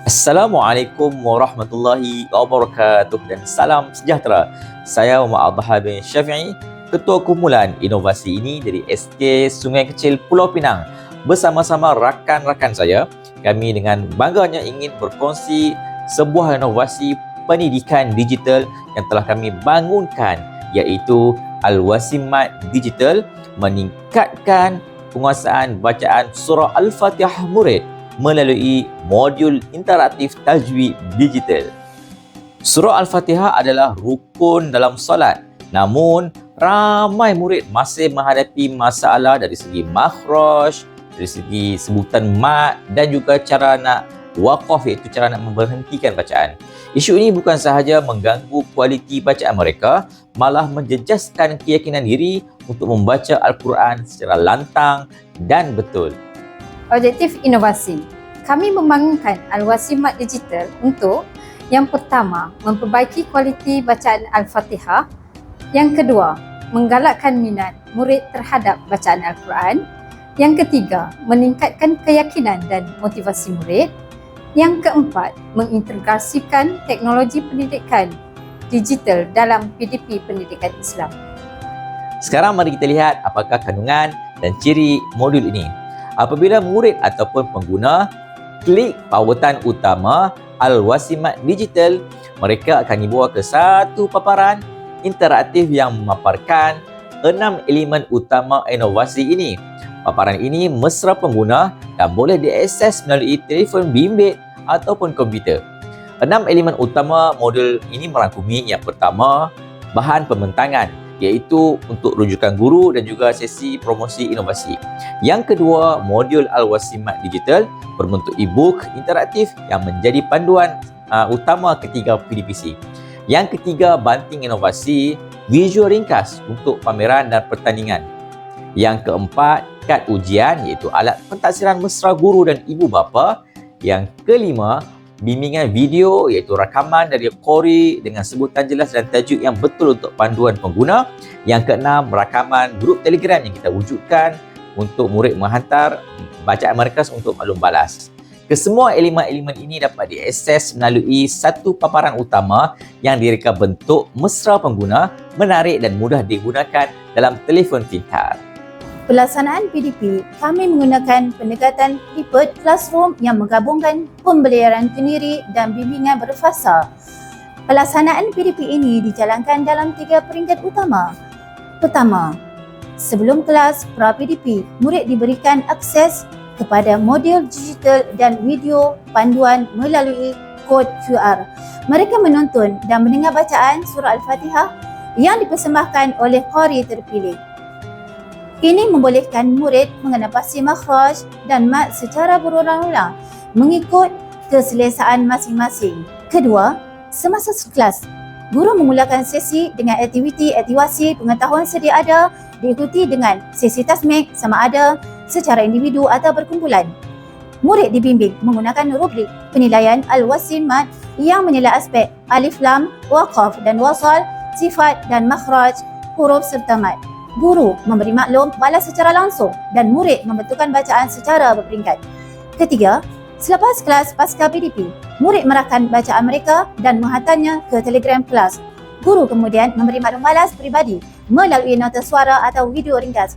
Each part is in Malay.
Assalamualaikum warahmatullahi wabarakatuh dan salam sejahtera. Saya Muhammad Adha bin Syafi'i, Ketua Kumpulan Inovasi ini dari SK Sungai Kecil Pulau Pinang. Bersama-sama rakan-rakan saya, kami dengan bangganya ingin berkongsi sebuah inovasi pendidikan digital yang telah kami bangunkan, iaitu Al-Wasimat Digital, meningkatkan penguasaan bacaan surah Al-Fatihah murid melalui modul interaktif tajwid digital. Surah Al-Fatihah adalah rukun dalam solat. Namun, ramai murid masih menghadapi masalah dari segi makhraj, dari segi sebutan mat dan juga cara nak waqaf, iaitu cara nak memberhentikan bacaan. Isu ini bukan sahaja mengganggu kualiti bacaan mereka, malah menjejaskan keyakinan diri untuk membaca Al-Quran secara lantang dan betul. Objektif inovasi. Kami membangunkan Al-Wasimat Digital untuk yang pertama, memperbaiki kualiti bacaan Al-Fatihah. Yang kedua, menggalakkan minat murid terhadap bacaan Al-Quran. Yang ketiga, meningkatkan keyakinan dan motivasi murid. Yang keempat, mengintegrasikan teknologi pendidikan digital dalam PDP Pendidikan Islam. Sekarang mari kita lihat apakah kandungan dan ciri modul ini. Apabila murid ataupun pengguna klik pautan utama Al-Wasimat Digital, mereka akan dibawa ke satu paparan interaktif yang memaparkan 6 elemen utama inovasi ini. Paparan ini mesra pengguna dan boleh diakses melalui telefon bimbit ataupun komputer. 6 elemen utama modul ini merangkumi yang pertama, bahan pembentangan, iaitu untuk rujukan guru dan juga sesi promosi inovasi. Yang kedua, modul Al-Wasimat Digital berbentuk e-book interaktif yang menjadi panduan utama ketiga PDPC. Yang ketiga, banting inovasi, visual ringkas untuk pameran dan pertandingan. Yang keempat, kad ujian, iaitu alat pentaksiran mesra guru dan ibu bapa. Yang kelima, bimbingan video, iaitu rakaman dari qori dengan sebutan jelas dan tajuk yang betul untuk panduan pengguna. Yang keenam, rakaman grup Telegram yang kita wujudkan untuk murid menghantar bacaan mereka untuk maklum balas. Kesemua elemen-elemen ini dapat diakses melalui satu paparan utama yang direka bentuk mesra pengguna, menarik dan mudah digunakan dalam telefon pintar. Pelaksanaan PDP, kami menggunakan pendekatan hibrid classroom yang menggabungkan pembelajaran sendiri dan bimbingan berfasa. Pelaksanaan PDP ini dijalankan dalam 3 peringkat utama. Pertama, sebelum kelas pra-PDP, murid diberikan akses kepada modul digital dan video panduan melalui kod QR. Mereka menonton dan mendengar bacaan surah Al-Fatihah yang dipersembahkan oleh qari terpilih. Ini membolehkan murid mengenal pasti makhraj dan mat secara berulang-ulang mengikut keselesaan masing-masing. Kedua, semasa kelas, guru memulakan sesi dengan aktiviti pengetahuan sedia ada diikuti dengan sesi tasmik sama ada secara individu atau berkumpulan. Murid dibimbing menggunakan rubrik penilaian Al-Wasimat yang menilai aspek alif lam, waqaf dan wasal, sifat dan makhraj, huruf serta mat. Guru memberi maklum balas secara langsung dan murid membentukkan bacaan secara berperingkat. Ketiga, selepas kelas pasca PDP, murid merakan bacaan mereka dan menghantarnya ke Telegram kelas. Guru kemudian memberi maklum balas peribadi melalui nota suara atau video ringkas.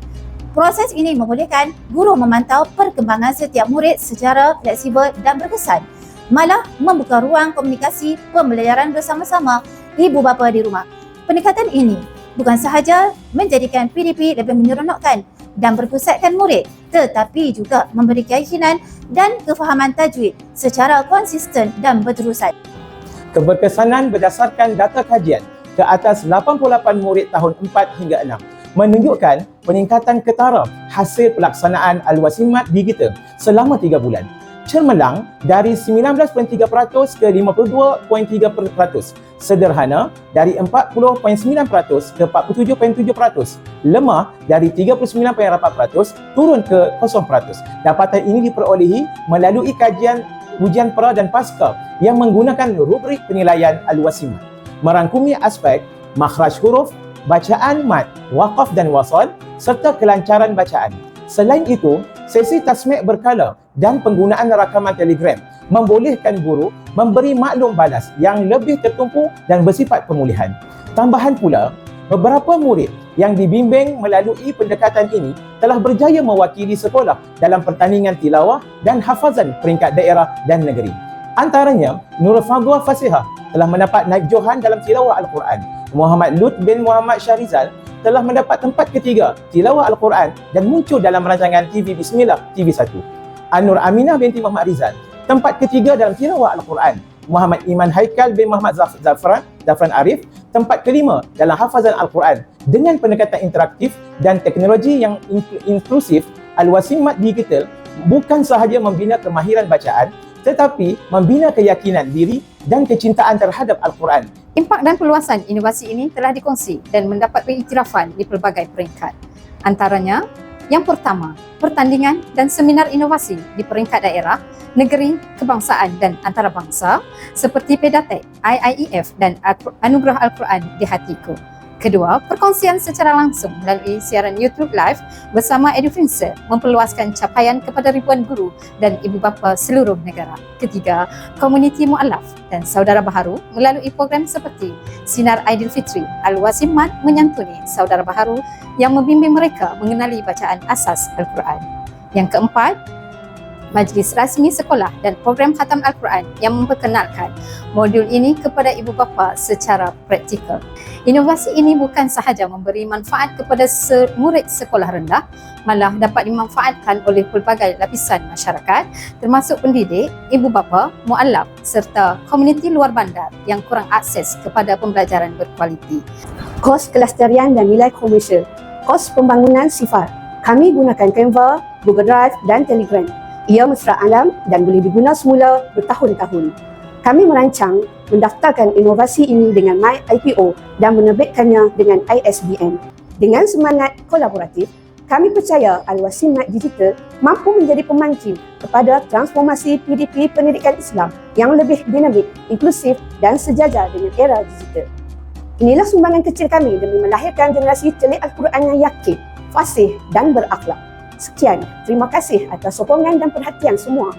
Proses ini membolehkan guru memantau perkembangan setiap murid secara fleksibel dan berkesan, malah membuka ruang komunikasi pembelajaran bersama-sama ibu bapa di rumah. Pendekatan ini bukan sahaja menjadikan PDP lebih menyeronokkan dan berpusatkan murid, tetapi juga memberi keyakinan dan kefahaman tajwid secara konsisten dan berterusan. Keberkesanan berdasarkan data kajian ke atas 88 murid tahun 4 hingga 6 menunjukkan peningkatan ketara hasil pelaksanaan Al-Wasimat Digital selama 3 bulan. Cermelang dari 19.3% ke 52.3%, sederhana dari 40.9% ke 47.7%, lemah dari 39.8% turun ke 0%. Dapatan ini diperolehi melalui kajian ujian pra dan pasca yang menggunakan rubrik penilaian Al-Wasimat, merangkumi aspek makhraj huruf, bacaan mat, waqaf dan wasal serta kelancaran bacaan. Selain itu, sesi tasmik berkala dan penggunaan rakaman Telegram membolehkan guru memberi maklum balas yang lebih tertumpu dan bersifat pemulihan. Tambahan pula, beberapa murid yang dibimbing melalui pendekatan ini telah berjaya mewakili sekolah dalam pertandingan tilawah dan hafazan peringkat daerah dan negeri. Antaranya, Nurul Fadwa Fasihah telah mendapat naik johan dalam tilawah Al-Quran. Muhammad Lut bin Muhammad Syarizal telah mendapat tempat ketiga tilawah Al-Quran dan muncul dalam rancangan TV Bismillah TV1. An-Nur Aminah binti Muhammad Rizal tempat ketiga dalam tilawah Al-Quran. Muhammad Iman Haikal bin Muhammad Zafran Arif tempat kelima dalam hafazan Al-Quran. Dengan pendekatan interaktif dan teknologi yang inklusif, Al-Wasimat Digital bukan sahaja membina kemahiran bacaan tetapi membina keyakinan diri dan kecintaan terhadap Al-Quran. Impak dan perluasan inovasi ini telah dikongsi dan mendapat pengiktirafan di pelbagai peringkat. Antaranya, yang pertama, pertandingan dan seminar inovasi di peringkat daerah, negeri, kebangsaan dan antarabangsa seperti Pedatek, IIEF dan Anugerah Al-Quran di Hatiku. Kedua, perkongsian secara langsung melalui siaran YouTube Live bersama Edufinser memperluaskan capaian kepada ribuan guru dan ibu bapa seluruh negara. Ketiga, komuniti mu'alaf dan saudara baharu melalui program seperti Sinar Aidilfitri, Al-Wasimat menyantuni saudara baharu yang membimbing mereka mengenali bacaan asas Al-Quran. Yang keempat, majlis rasmi sekolah dan program khatam Al-Quran yang memperkenalkan modul ini kepada ibu bapa secara praktikal. Inovasi ini bukan sahaja memberi manfaat kepada murid sekolah rendah, malah dapat dimanfaatkan oleh pelbagai lapisan masyarakat termasuk pendidik, ibu bapa, mu'alaf serta komuniti luar bandar yang kurang akses kepada pembelajaran berkualiti. Kos kelestarian dan nilai komersial, kos pembangunan sifar. Kami gunakan Canva, Google Drive dan Telegram. Ia mesra alam dan boleh diguna semula bertahun-tahun. Kami merancang mendaftarkan inovasi ini dengan MyIPO dan menerbitkannya dengan ISBN. Dengan semangat kolaboratif, kami percaya Al-Wasimat Digital mampu menjadi pemancing kepada transformasi PDP pendidikan Islam yang lebih dinamik, inklusif dan sejajar dengan era digital. Inilah sumbangan kecil kami demi melahirkan generasi celik Al-Quran yang yakin, fasih dan berakhlak. Sekian, terima kasih atas sokongan dan perhatian semua.